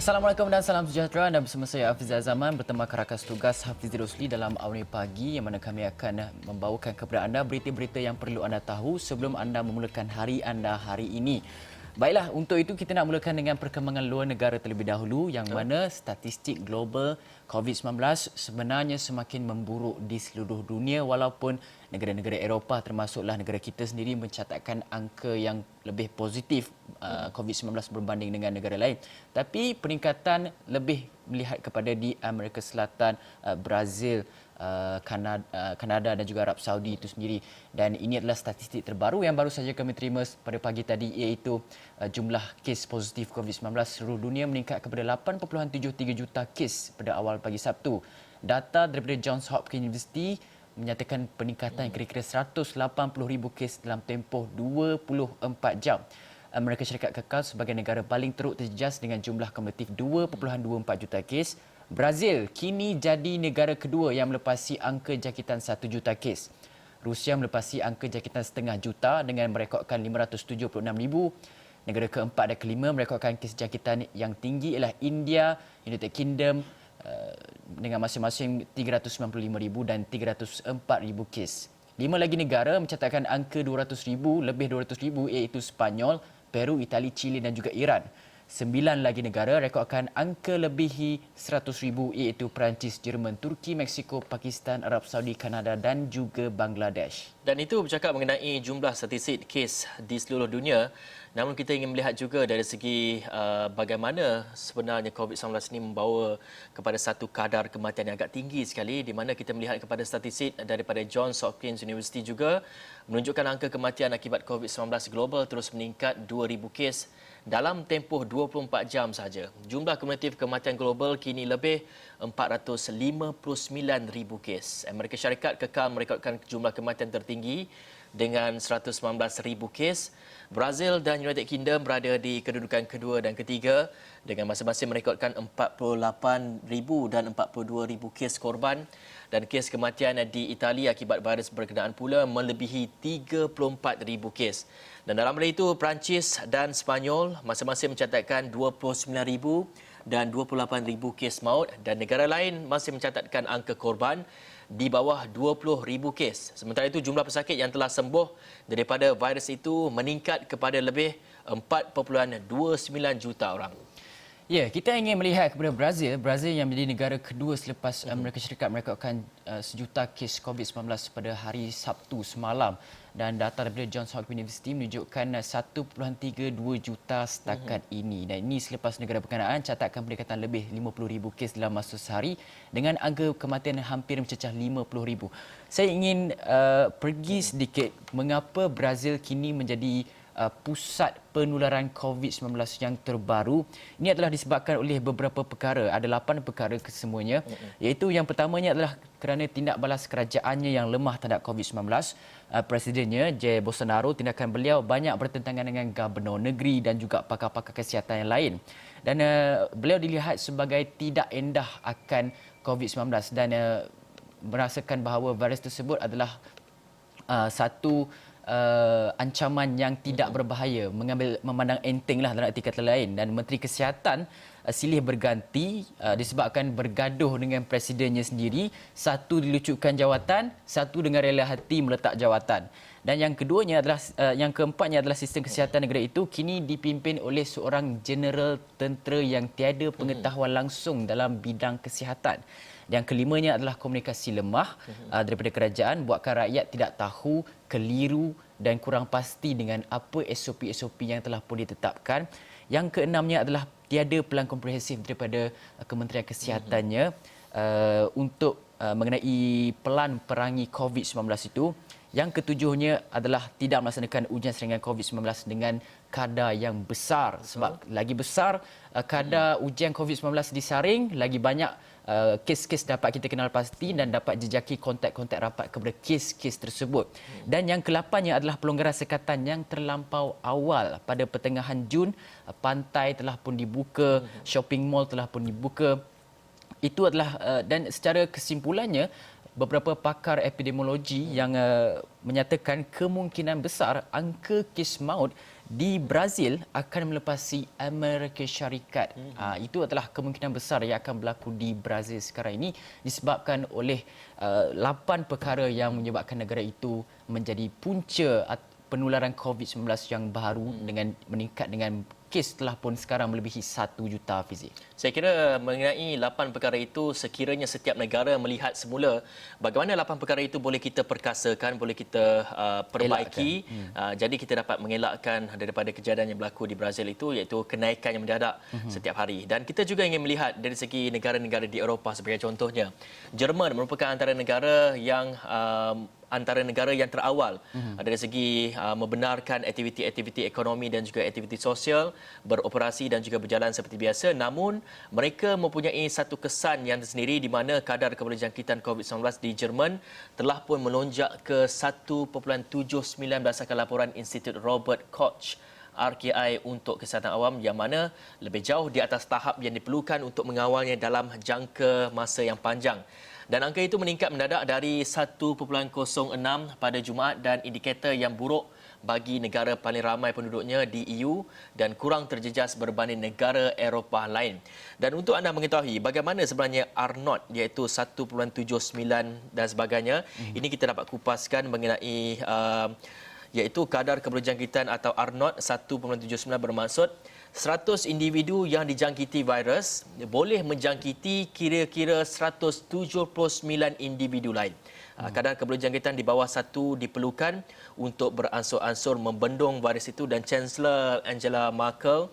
Assalamualaikum dan salam sejahtera. Anda bersama saya Hafiz Zaman bertemu rakan tugas Hafiz Rosli dalam Awani Pagi yang mana kami akan membawakan kepada anda berita-berita yang perlu anda tahu sebelum anda memulakan hari anda hari ini. Baiklah, untuk itu kita nak mulakan dengan perkembangan luar negara terlebih dahulu yang mana statistik global COVID-19 sebenarnya semakin memburuk di seluruh dunia walaupun negara-negara Eropah termasuklah negara kita sendiri mencatatkan angka yang lebih positif COVID-19 berbanding dengan negara lain. Tapi peningkatan lebih melihat kepada di Amerika Selatan, Brazil, Kanada dan juga Arab Saudi itu sendiri. Dan ini adalah statistik terbaru yang baru saja kami terima pada pagi tadi, iaitu jumlah kes positif COVID-19 seluruh dunia meningkat kepada 8.73 juta kes pada awal pagi Sabtu. Data daripada Johns Hopkins University menyatakan peningkatan kira-kira 180,000 kes dalam tempoh 24 jam. Amerika Syarikat kekal sebagai negara paling teruk terjejas dengan jumlah kumulatif 2.24 juta kes. Brazil kini jadi negara kedua yang melepasi angka jangkitan 1 juta kes. Rusia melepasi angka jangkitan setengah juta dengan merekodkan 576,000. Negara keempat dan kelima merekodkan kes jangkitan yang tinggi ialah India, United Kingdom dengan masing-masing 395,000 dan 304,000 kes. 5 lagi negara mencatatkan angka 200,000, lebih 200,000 iaitu Sepanyol, Peru, Itali, Chile dan juga Iran. 9 lagi negara rekodkan angka lebihi 100,000 iaitu Perancis, Jerman, Turki, Meksiko, Pakistan, Arab Saudi, Kanada dan juga Bangladesh. Dan itu bercakap mengenai jumlah statistik kes di seluruh dunia. Namun kita ingin melihat juga dari segi bagaimana sebenarnya COVID-19 ini membawa kepada satu kadar kematian yang agak tinggi sekali, di mana kita melihat kepada statistik daripada Johns Hopkins University juga menunjukkan angka kematian akibat COVID-19 global terus meningkat 2,000 kes dalam tempoh 24 jam sahaja. Jumlah kumulatif kematian global kini lebih 459,000 kes. Amerika Syarikat kekal merekodkan jumlah kematian tertinggi dengan 119,000 kes. Brazil dan United Kingdom berada di kedudukan kedua dan ketiga dengan masing-masing merekodkan 48,000 dan 42,000 kes korban. Dan kes kematian di Itali akibat virus berkenaan pula melebihi 34,000 kes. Dan dalam hal itu, Perancis dan Sepanyol masing-masing mencatatkan 29,000 dan 28,000 kes maut dan negara lain masih mencatatkan angka korban di bawah 20,000 kes. Sementara itu, jumlah pesakit yang telah sembuh daripada virus itu meningkat kepada lebih 4.29 juta orang. Ya, kita ingin melihat kepada Brazil. Brazil yang menjadi negara kedua selepas Amerika Syarikat merekodkan 1 juta kes COVID-19 pada hari Sabtu semalam. Dan data daripada Johns Hopkins University menunjukkan 1.32 juta setakat ini. Dan ini selepas negara berkenaan catatkan peningkatan lebih 50,000 kes dalam masa sehari dengan angka kematian hampir mencecah 50,000. Saya ingin pergi sedikit mengapa Brazil kini menjadi pusat penularan COVID-19 yang terbaru. Ini adalah disebabkan oleh beberapa perkara. Ada 8 perkara kesemuanya. Iaitu yang pertamanya adalah kerana tindak balas kerajaannya yang lemah terhadap COVID-19. Presidennya, Jair Bolsonaro, tindakan beliau banyak bertentangan dengan gubernur negeri dan juga pakar-pakar kesihatan yang lain. Dan beliau dilihat sebagai tidak endah akan COVID-19 dan merasakan bahawa virus tersebut adalah satu ancaman yang tidak berbahaya, memandang entenglah dalam arti kata lain. Dan Menteri Kesihatan silih berganti disebabkan bergaduh dengan presidennya sendiri. Satu dilucutkan jawatan, satu dengan rela hati meletak jawatan. Dan yang keduanya adalah yang keempatnya adalah sistem kesihatan negara itu kini dipimpin oleh seorang jeneral tentera yang tiada pengetahuan langsung dalam bidang kesihatan. Yang kelimanya adalah komunikasi lemah daripada kerajaan, buatkan rakyat tidak tahu, keliru dan kurang pasti dengan apa SOP-SOP yang telah pun ditetapkan. Yang keenamnya adalah tiada pelan komprehensif daripada Kementerian Kesihatannya untuk mengenai pelan perangi COVID-19 itu. Yang ketujuhnya adalah tidak melaksanakan ujian saringan COVID-19 dengan kadar yang besar. Sebab lagi besar kadar ujian COVID-19 disaring, lagi banyak kes-kes dapat kita kenal pasti dan dapat jejaki kontak-kontak rapat kepada kes-kes tersebut. Dan yang ke-8nya adalah pelonggaran sekatan yang terlampau awal. Pada pertengahan Jun, pantai telah pun dibuka, shopping mall telah pun dibuka. Itu adalah dan secara kesimpulannya beberapa pakar epidemiologi yang menyatakan kemungkinan besar angka kes maut di Brazil akan melepasi Amerika Syarikat. Itu adalah kemungkinan besar yang akan berlaku di Brazil sekarang ini disebabkan oleh 8 perkara yang menyebabkan negara itu menjadi punca penularan COVID-19 yang baru dengan meningkat dengan kes telah pun sekarang melebihi 1 juta, Fizi. Saya kira mengenai 8 perkara itu, sekiranya setiap negara melihat semula bagaimana 8 perkara itu boleh kita perkasakan, boleh kita perbaiki. Jadi kita dapat mengelakkan daripada kejadian yang berlaku di Brazil itu, iaitu kenaikan yang mendadak setiap hari. Dan kita juga ingin melihat dari segi negara-negara di Eropah sebagai contohnya. Jerman merupakan antara negara yang terawal dari segi membenarkan aktiviti-aktiviti ekonomi dan juga aktiviti sosial beroperasi dan juga berjalan seperti biasa. Namun mereka mempunyai satu kesan yang tersendiri di mana kadar keberjangkitan COVID-19 di Jerman telah pun melonjak ke 1.79 berdasarkan laporan Institut Robert Koch RKI untuk kesihatan awam, yang mana lebih jauh di atas tahap yang diperlukan untuk mengawalnya dalam jangka masa yang panjang. Dan angka itu meningkat mendadak dari 1.06 pada Jumaat dan indikator yang buruk bagi negara paling ramai penduduknya di EU dan kurang terjejas berbanding negara Eropah lain. Dan untuk anda mengetahui bagaimana sebenarnya R0 iaitu 1.79 dan sebagainya, ini kita dapat kupaskan mengenai iaitu kadar keberjangkitan atau R0 1.79 bermaksud 100 individu yang dijangkiti virus boleh menjangkiti kira-kira 179 individu lain. Kadar keberjangkitan di bawah 1 diperlukan untuk beransur-ansur membendung virus itu, dan Chancellor Angela Merkel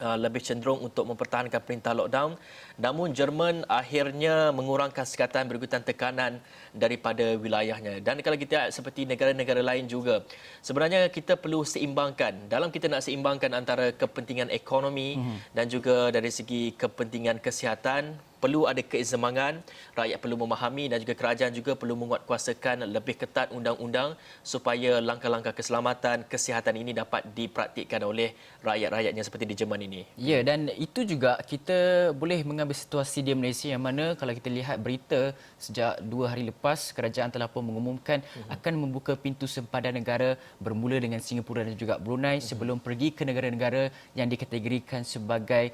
lebih cenderung untuk mempertahankan perintah lockdown. Namun Jerman akhirnya mengurangkan sekatan berikutan tekanan daripada wilayahnya. Dan kalau kita lihat seperti negara-negara lain juga, sebenarnya kita perlu seimbangkan. Dalam kita nak seimbangkan antara kepentingan ekonomi dan juga dari segi kepentingan kesihatan, perlu ada keseimbangan, rakyat perlu memahami dan juga kerajaan juga perlu menguatkuasakan lebih ketat undang-undang supaya langkah-langkah keselamatan, kesihatan ini dapat dipraktikkan oleh rakyat-rakyatnya seperti di Jerman ini. Ya, dan itu juga kita boleh mengambil situasi di Malaysia yang mana kalau kita lihat berita sejak 2 hari lepas, kerajaan telah pun mengumumkan akan membuka pintu sempadan negara bermula dengan Singapura dan juga Brunei sebelum pergi ke negara-negara yang dikategorikan sebagai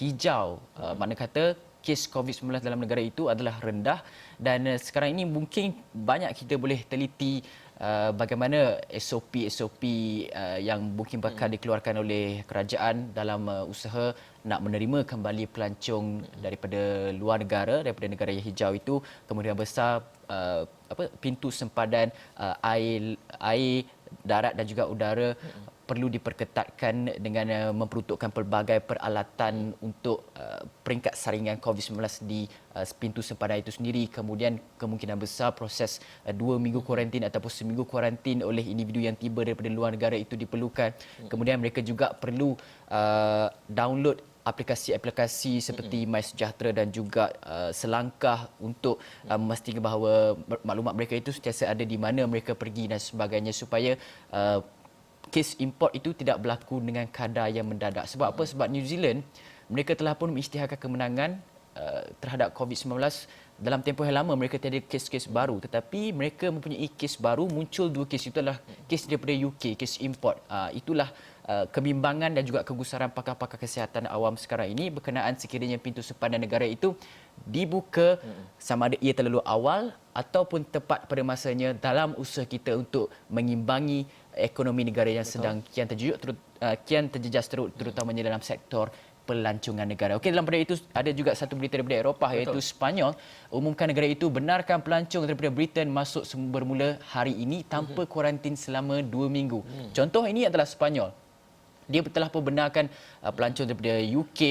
hijau. Makna kata kes COVID-19 dalam negara itu adalah rendah, dan sekarang ini mungkin banyak kita boleh teliti bagaimana SOP yang mungkin bakal dikeluarkan oleh kerajaan dalam usaha nak menerima kembali pelancong daripada luar negara, daripada negara yang hijau itu. Kemudian besar pintu sempadan air, darat dan juga udara perlu diperketatkan dengan memperuntukkan pelbagai peralatan untuk peringkat saringan COVID-19 di pintu sempadan itu sendiri. Kemudian kemungkinan besar proses 2 minggu kuarantin ataupun seminggu kuarantin oleh individu yang tiba daripada luar negara itu diperlukan. Kemudian mereka juga perlu download aplikasi-aplikasi seperti MySejahtera dan juga Selangkah untuk memastikan bahawa maklumat mereka itu sentiasa ada di mana mereka pergi dan sebagainya, supaya kes import itu tidak berlaku dengan kadar yang mendadak. Sebab apa? Sebab New Zealand mereka telah pun mengisytiharkan kemenangan terhadap COVID-19. Dalam tempoh yang lama mereka tiada kes-kes baru, tetapi mereka mempunyai kes baru, muncul 2 kes. Itu adalah kes daripada UK, kes import. Itulah kebimbangan dan juga kegusaran pakar-pakar kesihatan awam sekarang ini berkenaan sekiranya pintu sempadan negara itu dibuka sama ada ia terlalu awal ataupun tepat pada masanya dalam usaha kita untuk mengimbangi ekonomi negara yang sedang kian terjejas terutamanya dalam sektor pelancongan negara. Okey, dalam pada itu ada juga satu berita daripada Eropah, iaitu Sepanyol umumkan negara itu benarkan pelancong daripada Britain masuk bermula hari ini tanpa kuarantin selama 2 minggu. Contoh ini adalah Sepanyol. Dia telah membenarkan pelancong daripada UK,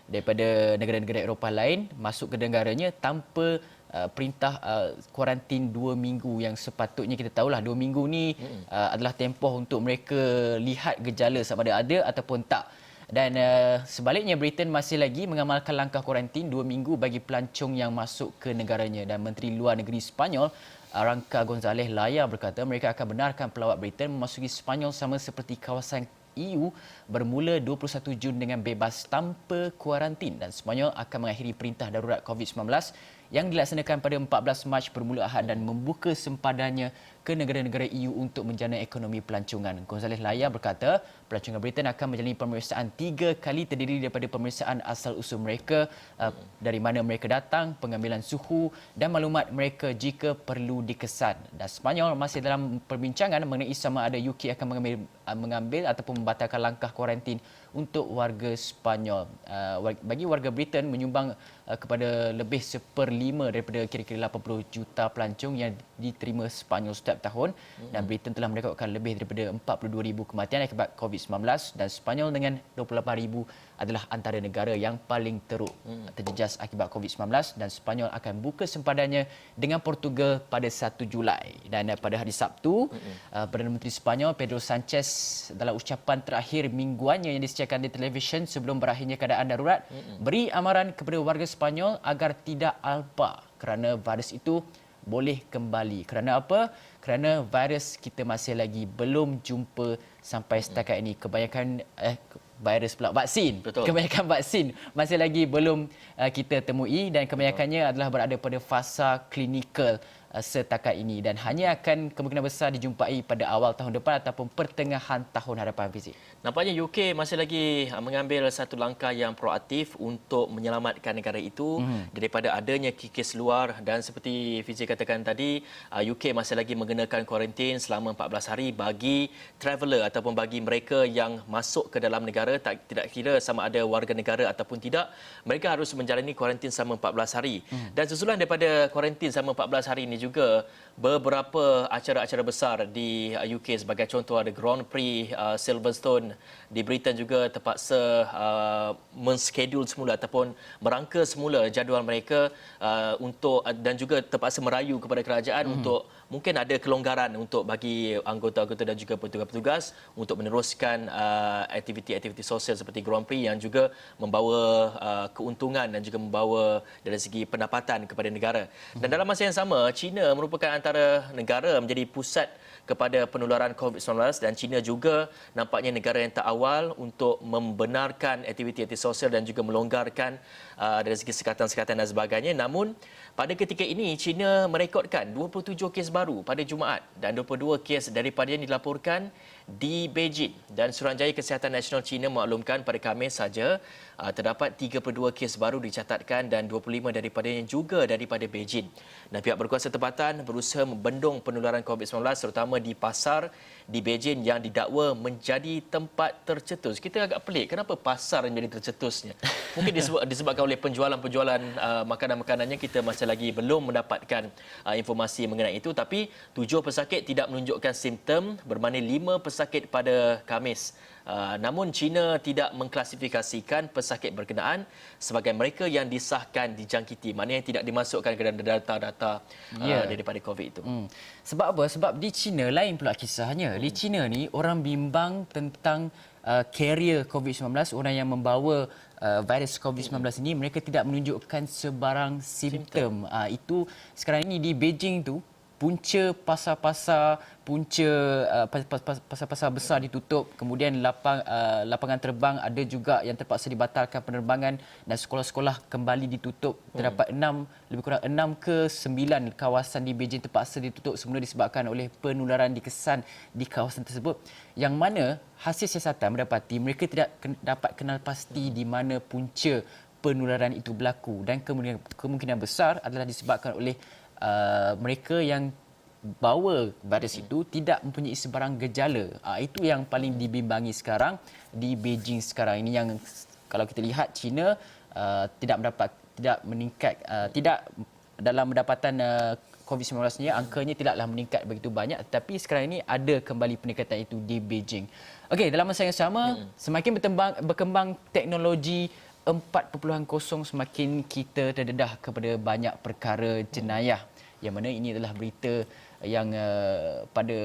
daripada negara-negara Eropah lain masuk ke negaranya tanpa perintah kuarantin 2 minggu, yang sepatutnya kita tahulah 2 minggu ni adalah tempoh untuk mereka lihat gejala sama ada ataupun tak. Dan sebaliknya Britain masih lagi mengamalkan langkah kuarantin 2 minggu bagi pelancong yang masuk ke negaranya. Dan Menteri Luar Negeri Sepanyol Arranca González Laya berkata mereka akan benarkan pelawat Britain memasuki Sepanyol sama seperti kawasan EU bermula 21 Jun dengan bebas tanpa kuarantin, dan Sepanyol akan mengakhiri perintah darurat COVID-19 yang dilaksanakan pada 14 Mac bermula Ahad dan membuka sempadannya ke negara-negara EU untuk menjana ekonomi pelancongan. Gonzales Laya berkata, pelancongan Britain akan menjalani pemeriksaan 3 kali terdiri daripada pemeriksaan asal-usul mereka, dari mana mereka datang, pengambilan suhu dan maklumat mereka jika perlu dikesan. Dan Sepanyol masih dalam perbincangan mengenai sama ada UK akan mengambil ataupun membatalkan langkah kuarantin untuk warga Sepanyol. Bagi warga Britain menyumbang kepada lebih 1/5 daripada kira-kira 80 juta pelancong yang diterima Sepanyol setiap tahun, dan Britain telah merekodkan lebih daripada 42,000 kematian akibat COVID-19 dan Sepanyol dengan 28,000 adalah antara negara yang paling teruk terjejas akibat COVID-19, dan Sepanyol akan buka sempadannya dengan Portugal pada 1 Julai. Dan pada hari Sabtu, Perdana Menteri Sepanyol Pedro Sanchez dalam ucapan terakhir mingguannya yang disiarkan di televisyen sebelum berakhirnya keadaan darurat, beri amaran kepada warga Sepanyol agar tidak alpa kerana virus itu boleh kembali. Kerana apa? Kerana virus kita masih lagi belum jumpa sampai setakat ini. Kebanyakan virus pula, vaksin. Betul. Kebanyakan vaksin masih lagi belum kita temui dan kebanyakannya adalah berada pada fasa klinikal setakat ini dan hanya akan kemungkinan besar dijumpai pada awal tahun depan ataupun pertengahan tahun hadapan, Fizik. Nampaknya UK masih lagi mengambil satu langkah yang proaktif untuk menyelamatkan negara itu daripada adanya kes luar, dan seperti Fizi katakan tadi, UK masih lagi mengenakan kuarantin selama 14 hari bagi traveller ataupun bagi mereka yang masuk ke dalam negara, tidak kira sama ada warga negara ataupun tidak, mereka harus menjalani kuarantin selama 14 hari. Dan susulan daripada kuarantin selama 14 hari ini juga beberapa acara-acara besar di UK, sebagai contoh ada Grand Prix Silverstone di Britain juga terpaksa menskedul semula ataupun merangka semula jadual mereka untuk, dan juga terpaksa merayu kepada kerajaan untuk mungkin ada kelonggaran untuk bagi anggota-anggota dan juga petugas-petugas untuk meneruskan aktiviti-aktiviti sosial seperti Grand Prix yang juga membawa keuntungan dan juga membawa dari segi pendapatan kepada negara. Dan dalam masa yang sama, China merupakan antara negara menjadi pusat kepada penularan COVID-19, dan China juga nampaknya negara yang terawal untuk membenarkan aktiviti-aktiviti sosial dan juga melonggarkan dari segi sekatan-sekatan dan sebagainya. Namun pada ketika ini China merekodkan 27 kes baru pada Jumaat dan 22 kes daripadanya dilaporkan di Beijing, dan Suruhanjaya Kesihatan Nasional China maklumkan pada Khamis saja terdapat 32 kes baru dicatatkan dan 25 daripadanya juga daripada Beijing. Dan pihak berkuasa tempatan berusaha membendung penularan COVID-19 terutama di pasar di Beijing yang didakwa menjadi tempat tercetus. Kita agak pelik, kenapa pasar menjadi tercetusnya? Mungkin disebabkan oleh penjualan-penjualan makanan-makanannya. Kita masih lagi belum mendapatkan informasi mengenai itu, tapi 7 pesakit tidak menunjukkan simptom bermakna 5 pesakit pada Khamis. Namun China tidak mengklasifikasikan pesakit berkenaan sebagai mereka yang disahkan dijangkiti, maknanya tidak dimasukkan ke dalam data-data daripada COVID itu. Sebab apa? Sebab di China lain pula kisahnya. Di China ni orang bimbang tentang carrier COVID-19, orang yang membawa virus COVID-19 ini, mereka tidak menunjukkan sebarang simptom. Itu sekarang ini di Beijing tu punca pasar-pasar, pasar-pasar besar ditutup, kemudian lapangan terbang ada juga yang terpaksa dibatalkan penerbangan, dan sekolah-sekolah kembali ditutup. Terdapat lebih kurang 6 ke 9 kawasan di Beijing terpaksa ditutup semula disebabkan oleh penularan dikesan di kawasan tersebut, yang mana hasil siasatan mendapati mereka tidak dapat kenal pasti di mana punca penularan itu berlaku, dan kemungkinan besar adalah disebabkan oleh mereka yang bawa virus itu tidak mempunyai sebarang gejala. Itu yang paling dibimbangi sekarang di Beijing sekarang ini, yang kalau kita lihat China tidak meningkat, tidak dalam pendapatan COVID-19 ni angkanya tidaklah meningkat begitu banyak, tetapi sekarang ini ada kembali peningkatan itu di Beijing. Okey, dalam masa yang sama semakin berkembang teknologi 4.0, semakin kita terdedah kepada banyak perkara jenayah, yang mana ini adalah berita yang pada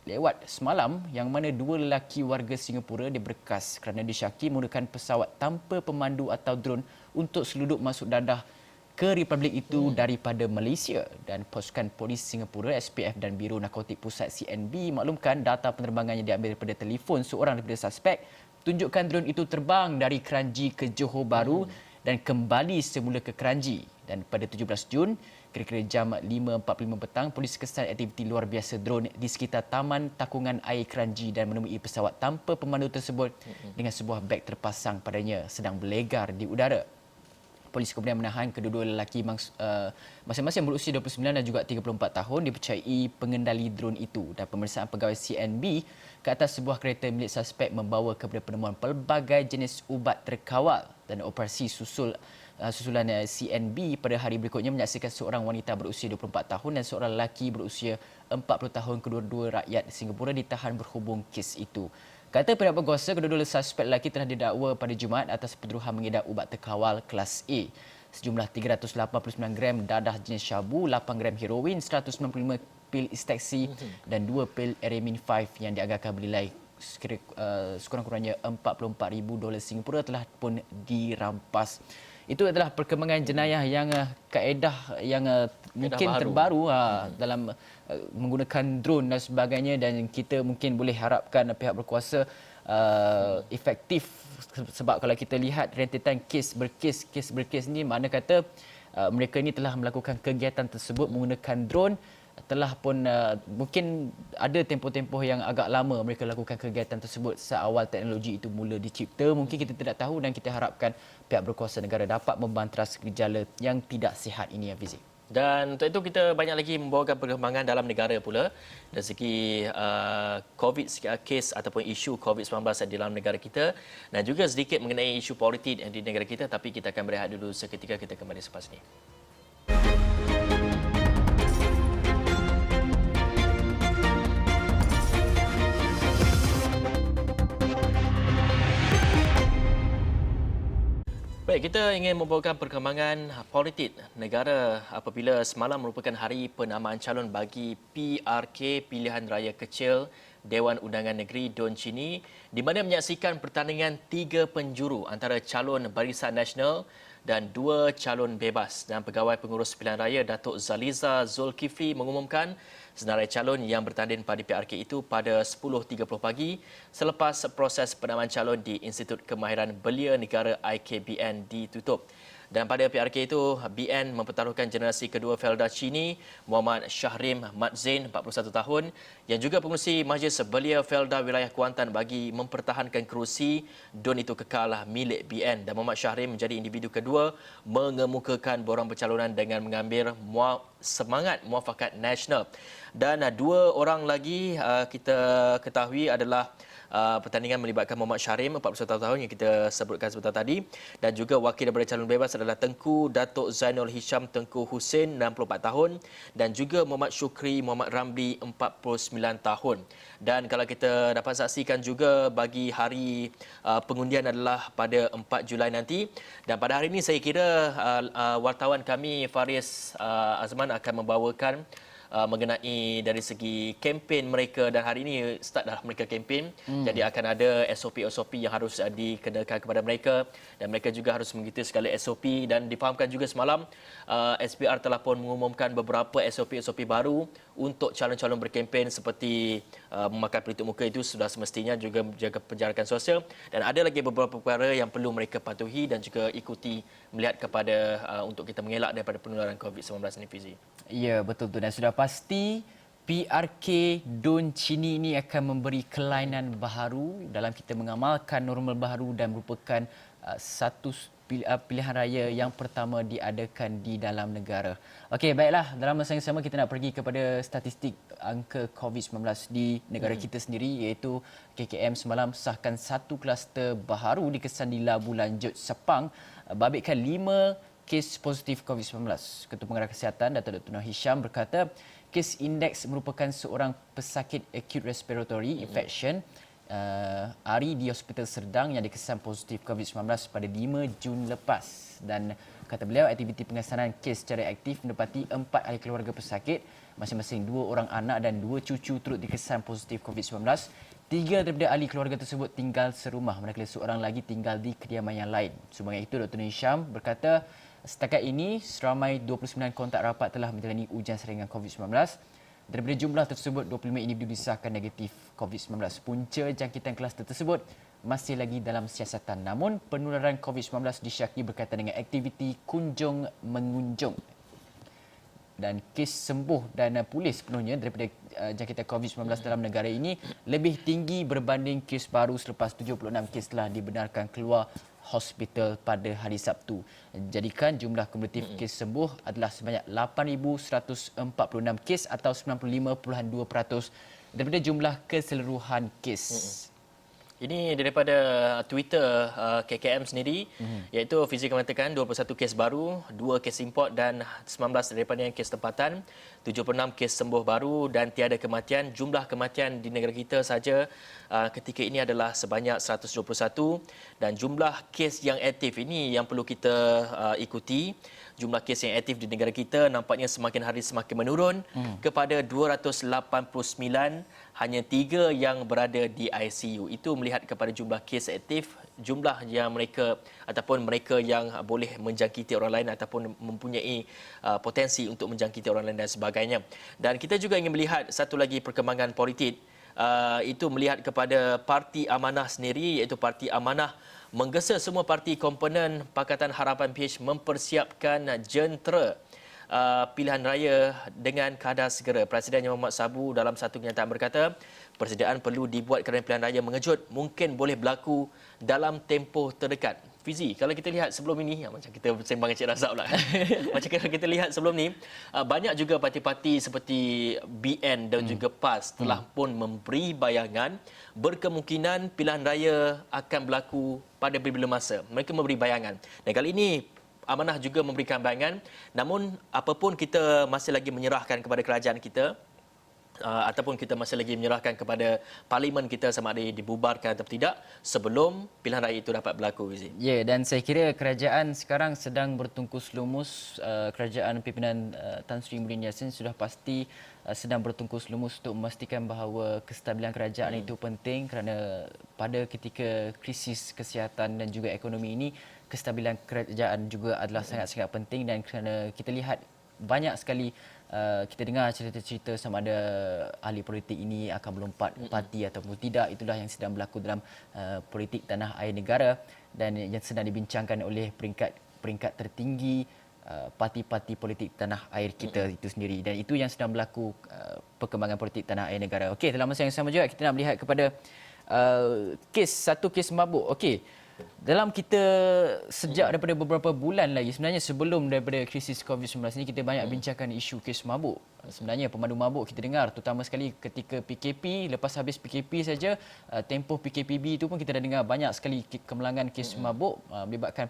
lewat semalam, yang mana 2 lelaki warga Singapura diberkas kerana disyaki menggunakan pesawat tanpa pemandu atau drone untuk seluduk masuk dadah ke Republik itu daripada Malaysia. Dan pasukan polis Singapura, SPF dan Biro Narkotik Pusat CNB maklumkan data penerbangannya diambil daripada telefon seorang daripada suspek. Tunjukkan drone itu terbang dari Kranji ke Johor Bahru dan kembali semula ke Kranji. Dan pada 17 Jun, kira-kira jam 5.45 petang, polis kesan aktiviti luar biasa drone di sekitar Taman Takungan Air Kranji dan menemui pesawat tanpa pemandu tersebut dengan sebuah beg terpasang padanya sedang berlegar di udara. Polis kemudian menahan kedua-dua lelaki masing-masing berusia 29 dan juga 34 tahun dipercayai pengendali drone itu, dan pemeriksaan pegawai CNB ke atas sebuah kereta milik suspek membawa kepada penemuan pelbagai jenis ubat terkawal, dan operasi susulan CNB pada hari berikutnya menyaksikan seorang wanita berusia 24 tahun dan seorang lelaki berusia 40 tahun, kedua-dua rakyat Singapura, ditahan berhubung kes itu. Kata pihak berkuasa, kedua-dua suspek lelaki telah didakwa pada Jumaat atas pertuduhan mengedar ubat terkawal kelas A. Sejumlah 389 gram dadah jenis syabu, 8 gram heroin, 195 pil ekstasi dan 2 pil Aramin 5 yang dianggarkan bernilai sekurang-kurangnya $44,000 Singapura telah pun dirampas. Itu adalah perkembangan jenayah yang kaedah yang mungkin terbaru dalam menggunakan drone dan sebagainya, dan kita mungkin boleh harapkan pihak berkuasa efektif, sebab kalau kita lihat rentetan kes berkes ni, makna kata mereka ni telah melakukan kegiatan tersebut menggunakan drone, telah pun mungkin ada tempoh-tempoh yang agak lama mereka lakukan kegiatan tersebut seawal teknologi itu mula dicipta. Mungkin kita tidak tahu, dan kita harapkan pihak berkuasa negara dapat membantras gejala yang tidak sihat ini, Fizik. Dan untuk itu kita banyak lagi membawakan perkembangan dalam negara pula dari segi kes ataupun isu COVID-19 di dalam negara kita, dan juga sedikit mengenai isu politik di negara kita, tapi kita akan berehat dulu seketika, kita kembali selepas ini. Baik, kita ingin membawakan perkembangan politik negara apabila semalam merupakan hari penamaan calon bagi PRK Pilihan Raya Kecil Dewan Undangan Negeri Don Chini, di mana menyaksikan pertandingan 3 penjuru antara calon Barisan Nasional dan 2 calon bebas. Dan Pegawai Pengurus Pilihan Raya Datuk Zaliza Zulkifli mengumumkan senarai calon yang bertanding pada PRK itu pada 10.30 pagi selepas proses penamaan calon di Institut Kemahiran Belia Negara IKBN ditutup. Dan pada PRK itu, BN mempertaruhkan generasi kedua Felda Chini, Muhammad Syahrim Mat Zain, 41 tahun, yang juga pengerusi Majlis Belia Felda Wilayah Kuantan bagi mempertahankan kerusi Don itu kekal milik BN. Dan Muhammad Syahrim menjadi individu kedua mengemukakan borang pencalonan dengan mengambil semangat muafakat nasional. Dan 2 orang lagi kita ketahui adalah pertandingan melibatkan Muhammad Syahrim, 41 tahun yang kita sebutkan sebentar tadi, dan juga wakil daripada calon bebas adalah Tengku Datuk Zainul Hisham Tengku Husin, 64 tahun, dan juga Muhammad Syukri Muhammad Ramli, 49 tahun. Dan kalau kita dapat saksikan juga, bagi hari pengundian adalah pada 4 Julai nanti, dan pada hari ini saya kira wartawan kami Faris Azman akan membawakan mengenai dari segi kempen mereka, dan hari ini start dah mereka kempen. Jadi akan ada SOP yang harus dikenakan kepada mereka, dan mereka juga harus mengikuti segala SOP. Dan difahamkan juga semalam SPR telah pun mengumumkan beberapa SOP baru untuk calon-calon berkempen, seperti memakai pelitup muka itu sudah semestinya, juga menjaga penjarakan sosial, dan ada lagi beberapa perkara yang perlu mereka patuhi dan juga ikuti melihat kepada untuk kita mengelak daripada penularan COVID-19 ini, Fizi. Ya, betul tu, dan sudah pasti PRK Don Chini ini akan memberi kelainan baharu dalam kita mengamalkan normal baharu, dan merupakan satu pilihan raya yang pertama diadakan di dalam negara. Okey, baiklah, dalam masa yang sama kita nak pergi kepada statistik angka COVID-19 di negara kita sendiri, iaitu KKM semalam sahkan 1 kluster baharu dikesan di Labu Lanjut, Sepang, babitkan 5 kes positif COVID-19. Ketua Pengarah Kesihatan Datuk Dr. Nur Hisham berkata, kes indeks merupakan seorang pesakit acute respiratory infection ARI di Hospital Serdang yang dikesan positif COVID-19 pada 5 Jun lepas. Dan kata beliau, aktiviti pengesanan kes secara aktif mendapati 4 ahli keluarga pesakit, masing-masing 2 orang anak dan 2 cucu turut dikesan positif COVID-19. 3 daripada ahli keluarga tersebut tinggal serumah, manakala seorang lagi tinggal di kediaman yang lain. Sebagai itu, Dr. Nur Hisham berkata, setakat ini, seramai 29 kontak rapat telah menjalani ujian saringan COVID-19. Daripada jumlah tersebut, 25 individu disahkan negatif COVID-19. Punca jangkitan kluster tersebut masih lagi dalam siasatan. Namun penularan COVID-19 disyaki berkaitan dengan aktiviti kunjung mengunjung. Dan kes sembuh dan pulih sepenuhnya daripada jangkitan COVID-19 dalam negara ini lebih tinggi berbanding kes baru selepas 76 kes telah dibenarkan keluar hospital pada hari Sabtu. Jadikan jumlah kumulatif kes sembuh adalah sebanyak 8,146 kes atau 95.2% daripada jumlah keseluruhan kes. Ini daripada Twitter KKM sendiri, iaitu Fizik mengatakan 21 kes baru, 2 kes import dan 19 daripada yang kes tempatan, 76 kes sembuh baru dan tiada kematian. Jumlah kematian di negara kita saja ketika ini adalah sebanyak 121 dan jumlah kes yang aktif ini yang perlu kita ikuti. Jumlah kes yang aktif di negara kita nampaknya semakin hari semakin menurun kepada 289, hanya 3 yang berada di ICU. Itu melihat kepada jumlah kes aktif, jumlah yang mereka ataupun mereka yang boleh menjangkiti orang lain ataupun mempunyai potensi untuk menjangkiti orang lain dan sebagainya. Dan kita juga ingin melihat satu lagi perkembangan politik, itu melihat kepada Parti Amanah sendiri, iaitu Parti Amanah menggesa semua parti komponen Pakatan Harapan PH mempersiapkan jentera pilihan raya dengan kadar segera. Presiden Muhammad Sabu dalam satu kenyataan berkata, persediaan perlu dibuat kerana pilihan raya mengejut mungkin boleh berlaku dalam tempoh terdekat. Fizi, kalau kita lihat sebelum ini, macam kita sembang Encik Razak pula. Macam kalau kita lihat sebelum ni, banyak juga parti-parti seperti BN dan juga PAS telah pun memberi bayangan berkemungkinan pilihan raya akan berlaku pada bila masa. Mereka memberi bayangan. Dan kali ini Amanah juga memberikan bayangan. Namun apapun kita masih lagi menyerahkan kepada kerajaan kita, ataupun kita masih lagi menyerahkan kepada parlimen kita sama ada dibubarkan atau tidak sebelum pilihan raya itu dapat berlaku. Ya, dan saya kira kerajaan sekarang sedang bertungkus lumus. Kerajaan pimpinan Tan Sri Muhyiddin Yassin sudah pasti sedang bertungkus lumus untuk memastikan bahawa kestabilan kerajaan itu penting kerana pada ketika krisis kesihatan dan juga ekonomi ini, kestabilan kerajaan juga adalah sangat-sangat penting. Dan kerana kita lihat banyak sekali kita dengar cerita-cerita sama ada ahli politik ini akan melompat parti ataupun tidak. Itulah yang sedang berlaku dalam politik tanah air negara dan yang sedang dibincangkan oleh peringkat tertinggi parti-parti politik tanah air kita itu sendiri, dan itu yang sedang berlaku perkembangan politik tanah air negara. Okey, dalam masa yang sama juga kita nak melihat kepada satu kes mabuk. Okey, dalam kita sejak daripada beberapa bulan lagi, sebenarnya sebelum daripada krisis COVID-19 ini, kita banyak bincangkan isu kes mabuk. Sebenarnya pemandu mabuk kita dengar terutama sekali ketika PKP, lepas habis PKP saja, tempoh PKPB itu pun kita dah dengar banyak sekali kemelangan kes mabuk melibatkan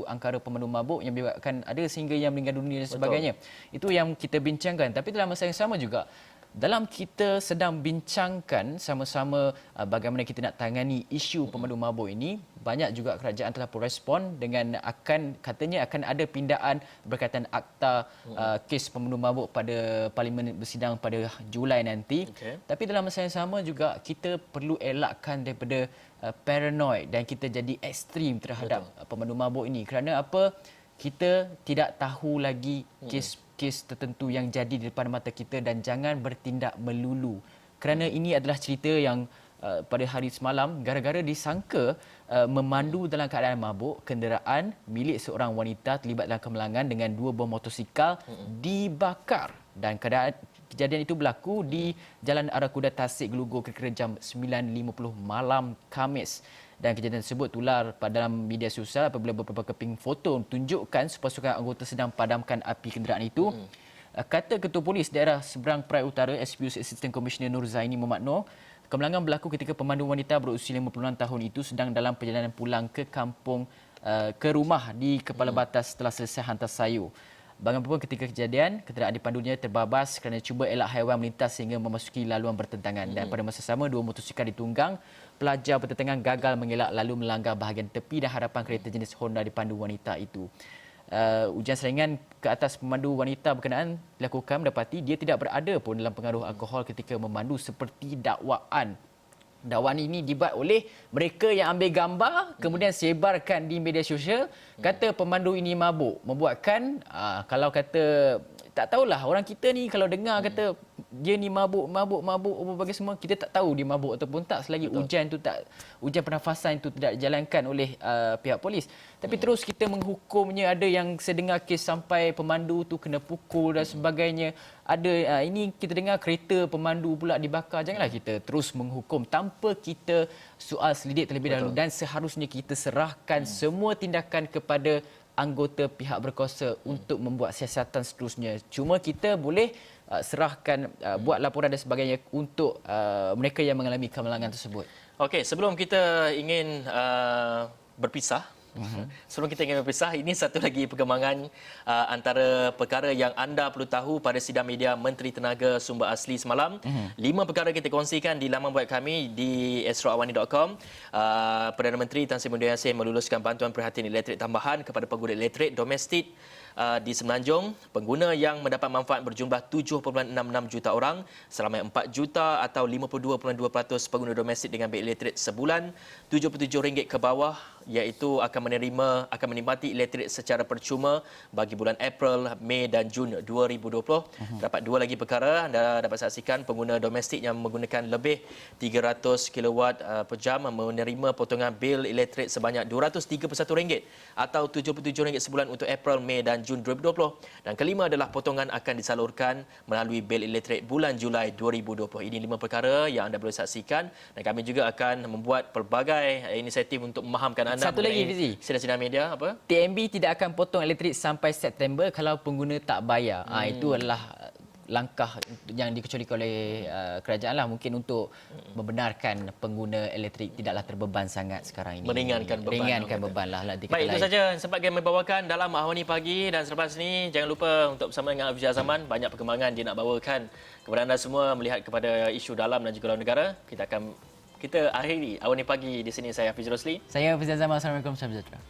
angkara pemandu mabuk yang melibatkan ada sehingga yang meninggal dunia dan sebagainya. Itu yang kita bincangkan. Tapi dalam masa yang sama juga, dalam kita sedang bincangkan sama-sama bagaimana kita nak tangani isu pemandu mabuk ini, banyak juga kerajaan telah pun respon dengan katanya akan ada pindaan berkaitan akta kes pemandu mabuk pada parlimen bersidang pada Julai nanti. Tapi dalam masa yang sama juga kita perlu elakkan daripada paranoid dan kita jadi ekstrim terhadap pemandu mabuk ini. Kerana apa? Kita tidak tahu lagi kes tertentu yang jadi di depan mata kita dan jangan bertindak melulu. Kerana ini adalah cerita yang pada hari semalam gara-gara disangka memandu dalam keadaan mabuk, kenderaan milik seorang wanita terlibat dalam kemelangan dengan 2 buah motosikal dibakar. Dan kejadian itu berlaku di Jalan Arakuda Tasik Gelugor kira-kira jam 9.50 malam Khamis. Dan kejadian tersebut tular dalam media sosial apabila beberapa keping foto tunjukkan sepasukan anggota sedang padamkan api kenderaan itu. Kata Ketua Polis Daerah Seberang Perai Utara, SPU's Assistant Commissioner Nur Zaini Muhammad Noor, kemelangan berlaku ketika pemandu wanita berusia 56 tahun itu sedang dalam perjalanan pulang ke rumah di Kepala Batas setelah selesai hantar sayur. Bagaimanapun ketika kejadian, kenderaan dipandunya terbabas kerana cuba elak haiwan melintas sehingga memasuki laluan bertentangan. Dan pada masa sama, 2 motosikal ditunggang. Pelajar bertentangan gagal mengelak lalu melanggar bahagian tepi dan hadapan kereta jenis Honda dipandu wanita itu. Ujian saringan ke atas pemandu wanita berkenaan dilakukan mendapati dia tidak berada pun dalam pengaruh alkohol ketika memandu seperti dakwaan. Dakwaan ini dibuat oleh mereka yang ambil gambar kemudian sebarkan di media sosial, kata pemandu ini mabuk, membuatkan kalau kata tak tahulah orang kita ni kalau dengar kata dia ni mabuk berbagai semua, kita tak tahu dia mabuk ataupun tak selagi ujian pernafasan itu tidak dijalankan oleh pihak polis. Tapi terus kita menghukumnya, ada yang sedengar kes sampai pemandu tu kena pukul dan sebagainya. Ada ini kita dengar kereta pemandu pula dibakar. Janganlah kita terus menghukum tanpa kita soal selidik terlebih dahulu, dan seharusnya kita serahkan semua tindakan kepada anggota pihak berkuasa untuk membuat siasatan seterusnya. Cuma kita boleh serahkan buat laporan dan sebagainya untuk mereka yang mengalami kemalangan tersebut. Okey, sebelum kita ingin berpisah, sebelum kita ingin berpisah, ini satu lagi perkembangan antara perkara yang anda perlu tahu pada sidang media Menteri Tenaga Sumber Asli semalam. 5 perkara kita kongsikan di laman web kami di esroawani.com. Perdana Menteri Tan Sri Muhyiddin Yassin meluluskan bantuan perhatian elektrik tambahan kepada pengguna elektrik domestik di Semenanjung. Pengguna yang mendapat manfaat berjumlah 7.66 juta orang, selama 4 juta atau 52.2% pengguna domestik dengan bil elektrik sebulan RM77 ke bawah, iaitu akan menikmati elektrik secara percuma bagi bulan April, Mei dan Jun 2020. Dapat 2 lagi perkara anda dapat saksikan. Pengguna domestik yang menggunakan lebih 300 kW per jam menerima potongan bil elektrik sebanyak RM231 atau RM77 sebulan untuk April, Mei dan Jun 2020. Dan kelima adalah potongan akan disalurkan melalui bil elektrik bulan Julai 2020. Ini 5 perkara yang anda boleh saksikan, dan kami juga akan membuat pelbagai inisiatif untuk memahamkan anda. Satu lagi, Fizi. Sidang-sidang media apa? TNB tidak akan potong elektrik sampai September kalau pengguna tak bayar. Itu adalah langkah yang dikecualikan oleh kerajaan lah, mungkin untuk membenarkan pengguna elektrik tidaklah terbeban sangat sekarang ini. Meringankan beban lah. Baik, itu saja sempat kami bawakan dalam Ahwani Pagi, dan selepas ini jangan lupa untuk bersama dengan Hafiz Zaman, banyak perkembangan dia nak bawakan kepada anda semua melihat kepada isu dalam dan juga luar negara. Kita akhiri Ahwani Pagi di sini. Saya Hafiz Rosli. Saya Hafiz Zaman. Assalamualaikum. Salam sejahtera.